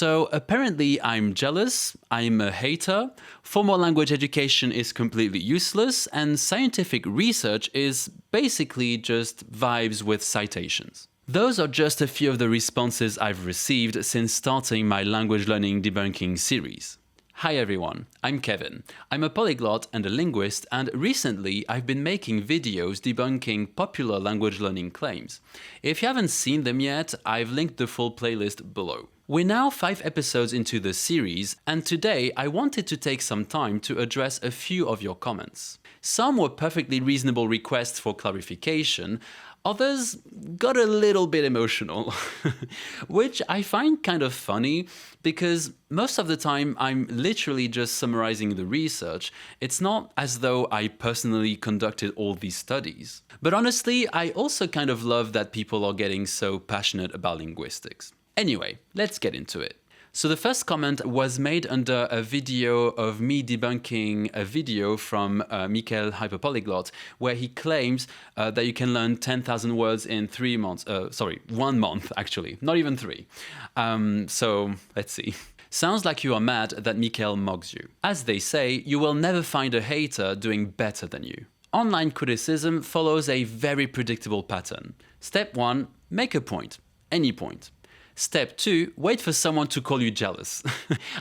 So apparently I'm jealous, I'm a hater, formal language education is completely useless, and scientific research is basically just vibes with citations. Those are just a few of the responses I've received since starting my language learning debunking series. Hi everyone, I'm Kevin. I'm a polyglot and a linguist, and recently I've been making videos debunking popular language learning claims. If you haven't seen them yet, I've linked the full playlist below. We're now 5 episodes into the series, and today I wanted to take some time to address a few of your comments. Some were perfectly reasonable requests for clarification, others got a little bit emotional, which I find kind of funny because most of the time I'm literally just summarizing the research. It's not as though I personally conducted all these studies. But honestly, I also kind of love that people are getting so passionate about linguistics. Anyway, let's get into it. So the first comment was made under a video of me debunking a video from Michael Hyperpolyglot, where he claims that you can learn 10,000 words in 3 months. 1 month actually, not even 3. So let's see. Sounds like you are mad that Michael mocks you. As they say, you will never find a hater doing better than you. Online criticism follows a very predictable pattern. Step 1, make a point, any point. Step 2, wait for someone to call you jealous.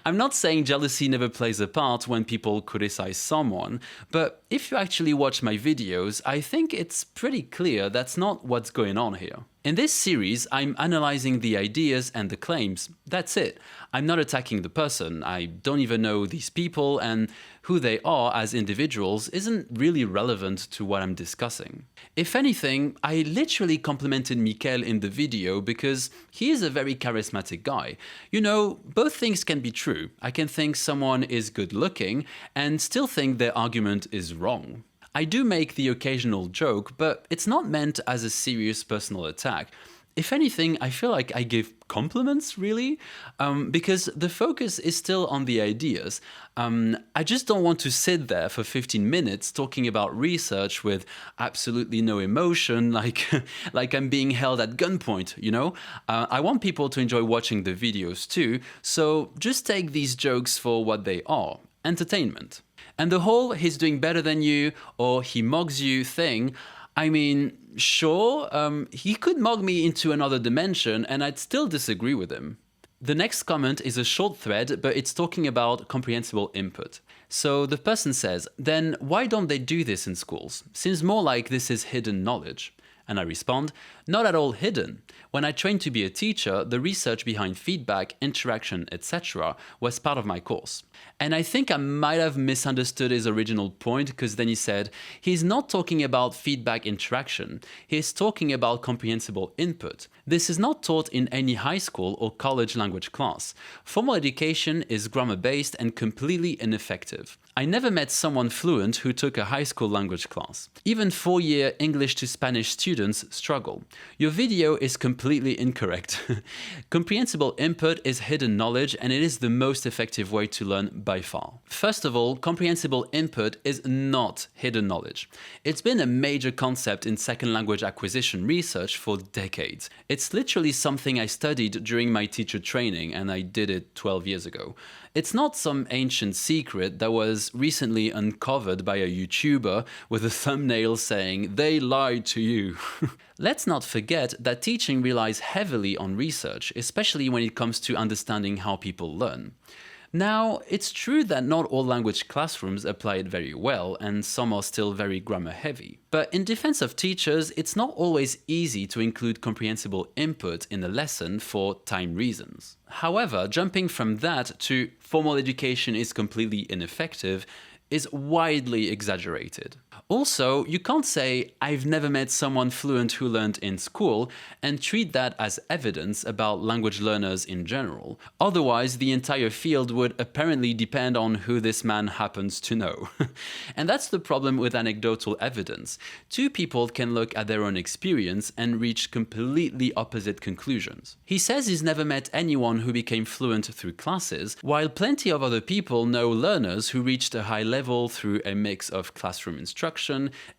I'm not saying jealousy never plays a part when people criticize someone, but if you actually watch my videos, I think it's pretty clear that's not what's going on here. In this series, I'm analyzing the ideas and the claims. That's it. I'm not attacking the person. I don't even know these people, and who they are as individuals isn't really relevant to what I'm discussing. If anything, I literally complimented Michael in the video because he is a very charismatic guy. You know, both things can be true. I can think someone is good looking and still think their argument is wrong. I do make the occasional joke, but it's not meant as a serious personal attack. If anything, I feel like I give compliments, really, because the focus is still on the ideas. I just don't want to sit there for 15 minutes talking about research with absolutely no emotion, like I'm being held at gunpoint, you know? I want people to enjoy watching the videos too, so just take these jokes for what they are, entertainment. And the whole he's doing better than you or he mocks you thing, I mean, sure, he could mock me into another dimension and I'd still disagree with him. The next comment is a short thread, but it's talking about comprehensible input. So the person says, then why don't they do this in schools? Seems more like this is hidden knowledge. And I respond, not at all hidden. When I trained to be a teacher, the research behind feedback, interaction, etc. was part of my course. And I think I might have misunderstood his original point, because then he said, he's not talking about feedback interaction, he's talking about comprehensible input. This is not taught in any high school or college language class. Formal education is grammar-based and completely ineffective. I never met someone fluent who took a high school language class. Even 4-year English to Spanish students struggle. Your video is completely incorrect. Comprehensible input is hidden knowledge, and it is the most effective way to learn by far. First of all, comprehensible input is not hidden knowledge. It's been a major concept in second language acquisition research for decades. It's literally something I studied during my teacher training, and I did it 12 years ago. It's not some ancient secret that was recently uncovered by a YouTuber with a thumbnail saying, "They lied to you." Let's not forget that teaching relies heavily on research, especially when it comes to understanding how people learn. Now, it's true that not all language classrooms apply it very well, and some are still very grammar heavy. But in defense of teachers, it's not always easy to include comprehensible input in a lesson for time reasons. However, jumping from that to formal education is completely ineffective is widely exaggerated. Also, you can't say, I've never met someone fluent who learned in school, and treat that as evidence about language learners in general. Otherwise, the entire field would apparently depend on who this man happens to know. And that's the problem with anecdotal evidence. Two people can look at their own experience and reach completely opposite conclusions. He says he's never met anyone who became fluent through classes, while plenty of other people know learners who reached a high level through a mix of classroom instruction,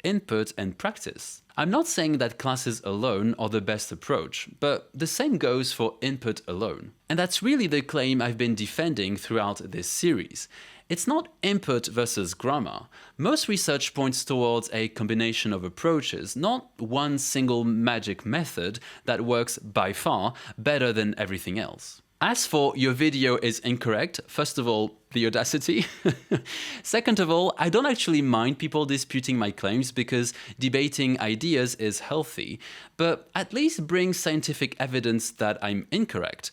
input, and practice. I'm not saying that classes alone are the best approach, but the same goes for input alone. And that's really the claim I've been defending throughout this series. It's not input versus grammar. Most research points towards a combination of approaches, not one single magic method that works by far better than everything else. As for your video is incorrect, first of all, the audacity. Second of all, I don't actually mind people disputing my claims because debating ideas is healthy, but at least bring scientific evidence that I'm incorrect.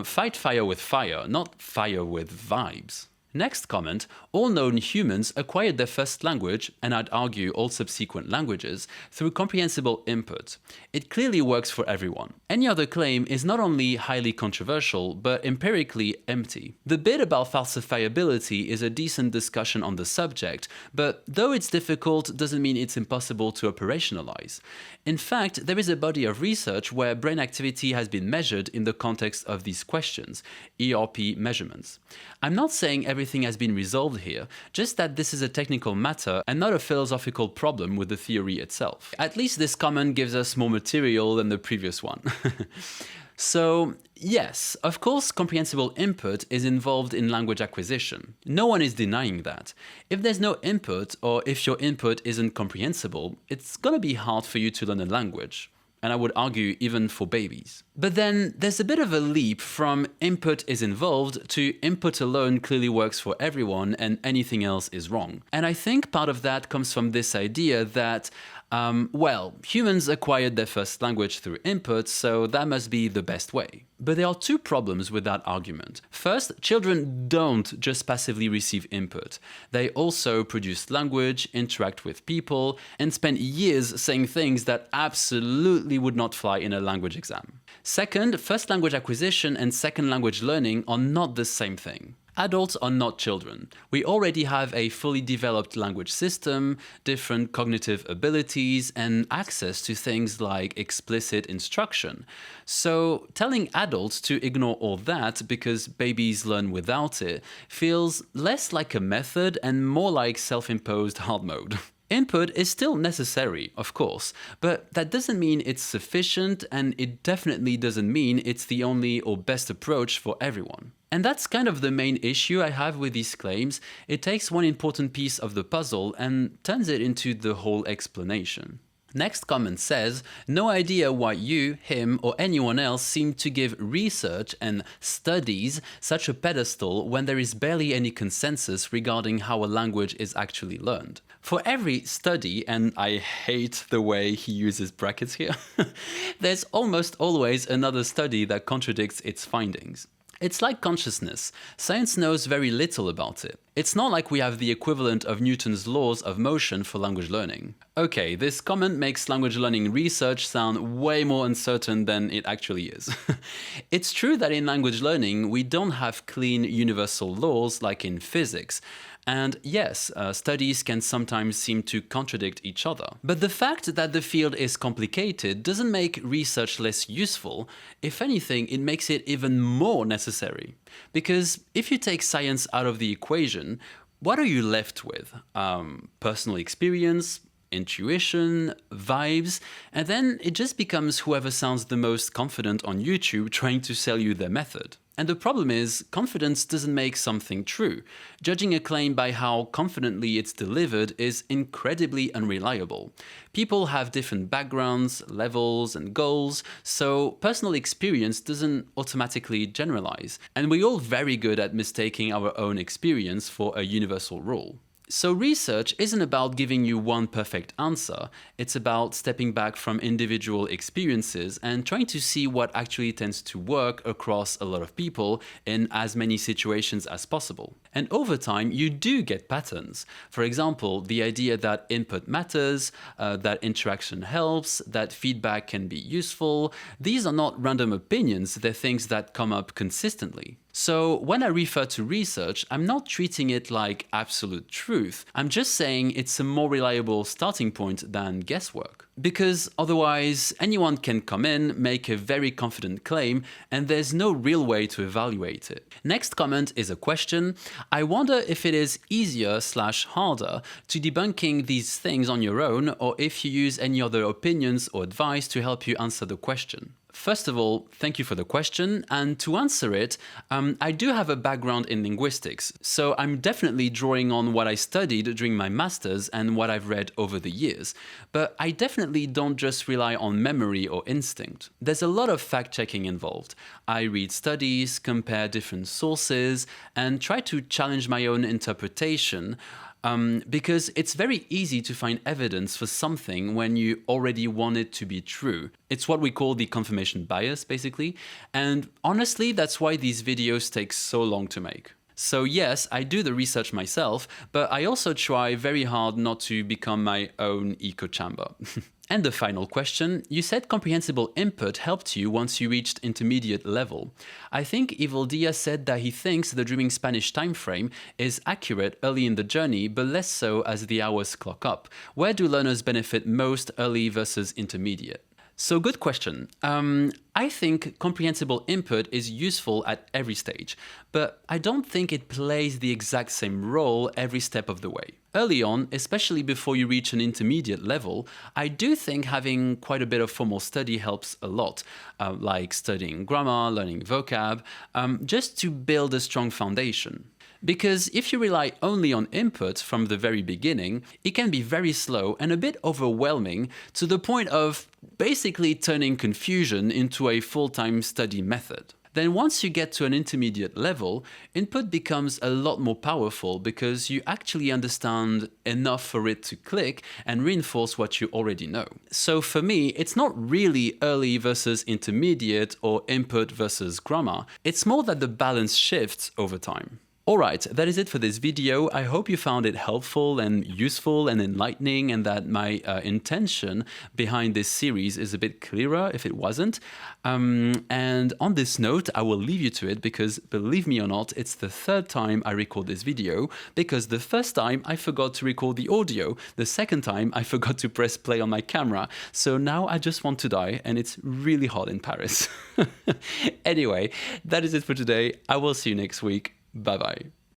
Fight fire with fire, not fire with vibes. Next comment, all known humans acquired their first language, and I'd argue all subsequent languages, through comprehensible input. It clearly works for everyone. Any other claim is not only highly controversial, but empirically empty. The bit about falsifiability is a decent discussion on the subject, but though it's difficult, doesn't mean it's impossible to operationalize. In fact, there is a body of research where brain activity has been measured in the context of these questions, ERP measurements. I'm not saying everything has been resolved here, just that this is a technical matter and not a philosophical problem with the theory itself. At least this comment gives us more material than the previous one. So, yes, of course, comprehensible input is involved in language acquisition. No one is denying that. If there's no input, or if your input isn't comprehensible, it's gonna be hard for you to learn a language. And I would argue even for babies. But then there's a bit of a leap from input is involved to input alone clearly works for everyone and anything else is wrong. And I think part of that comes from this idea that humans acquired their first language through input, so that must be the best way. But there are two problems with that argument. First, children don't just passively receive input. They also produce language, interact with people, and spend years saying things that absolutely would not fly in a language exam. Second, first language acquisition and second language learning are not the same thing. Adults are not children. We already have a fully developed language system, different cognitive abilities, and access to things like explicit instruction. So telling adults to ignore all that because babies learn without it feels less like a method and more like self-imposed hard mode. Input is still necessary, of course, but that doesn't mean it's sufficient, and it definitely doesn't mean it's the only or best approach for everyone. And that's kind of the main issue I have with these claims. It takes one important piece of the puzzle and turns it into the whole explanation. Next comment says, no idea why you, him, or anyone else seem to give research and studies such a pedestal when there is barely any consensus regarding how a language is actually learned. For every study, and I hate the way he uses brackets here, there's almost always another study that contradicts its findings. It's like consciousness. Science knows very little about it. It's not like we have the equivalent of Newton's laws of motion for language learning. Okay, this comment makes language learning research sound way more uncertain than it actually is. It's true that in language learning, we don't have clean universal laws like in physics. And yes, studies can sometimes seem to contradict each other. But the fact that the field is complicated doesn't make research less useful. If anything, it makes it even more necessary. Because if you take science out of the equation, what are you left with? Personal experience, intuition, vibes, and then it just becomes whoever sounds the most confident on YouTube trying to sell you their method. And the problem is, confidence doesn't make something true. Judging a claim by how confidently it's delivered is incredibly unreliable. People have different backgrounds, levels, and goals, so personal experience doesn't automatically generalize. And we're all very good at mistaking our own experience for a universal rule. So research isn't about giving you one perfect answer, it's about stepping back from individual experiences and trying to see what actually tends to work across a lot of people in as many situations as possible. And over time, you do get patterns. For example, the idea that input matters, that interaction helps, that feedback can be useful. These are not random opinions, they're things that come up consistently. So when I refer to research, I'm not treating it like absolute truth. I'm just saying it's a more reliable starting point than guesswork. Because otherwise, anyone can come in, make a very confident claim, and there's no real way to evaluate it. Next comment is a question. I wonder if it is easier/harder to debunking these things on your own, or if you use any other opinions or advice to help you answer the question. First of all, thank you for the question, and to answer it, I do have a background in linguistics, so I'm definitely drawing on what I studied during my master's and what I've read over the years. But I definitely don't just rely on memory or instinct. There's a lot of fact-checking involved. I read studies, compare different sources, and try to challenge my own interpretation. Because it's very easy to find evidence for something when you already want it to be true. It's what we call the confirmation bias, basically. And honestly, that's why these videos take so long to make. So yes, I do the research myself, but I also try very hard not to become my own echo chamber. And the final question, you said comprehensible input helped you once you reached intermediate level. I think Evil Dia said that he thinks the Dreaming Spanish time frame is accurate early in the journey, but less so as the hours clock up. Where do learners benefit most, early versus intermediate? So good question. I think comprehensible input is useful at every stage, but I don't think it plays the exact same role every step of the way. Early on, especially before you reach an intermediate level, I do think having quite a bit of formal study helps a lot, like studying grammar, learning vocab, just to build a strong foundation. Because if you rely only on input from the very beginning, it can be very slow and a bit overwhelming to the point of basically turning confusion into a full-time study method. Then once you get to an intermediate level, input becomes a lot more powerful because you actually understand enough for it to click and reinforce what you already know. So for me, it's not really early versus intermediate or input versus grammar. It's more that the balance shifts over time. Alright, that is it for this video. I hope you found it helpful and useful and enlightening, and that my intention behind this series is a bit clearer if it wasn't. And on this note, I will leave you to it because, believe me or not, it's the third time I record this video, because the first time I forgot to record the audio, the second time I forgot to press play on my camera. So now I just want to die, and it's really hot in Paris. Anyway, that is it for today. I will see you next week. Bye-bye.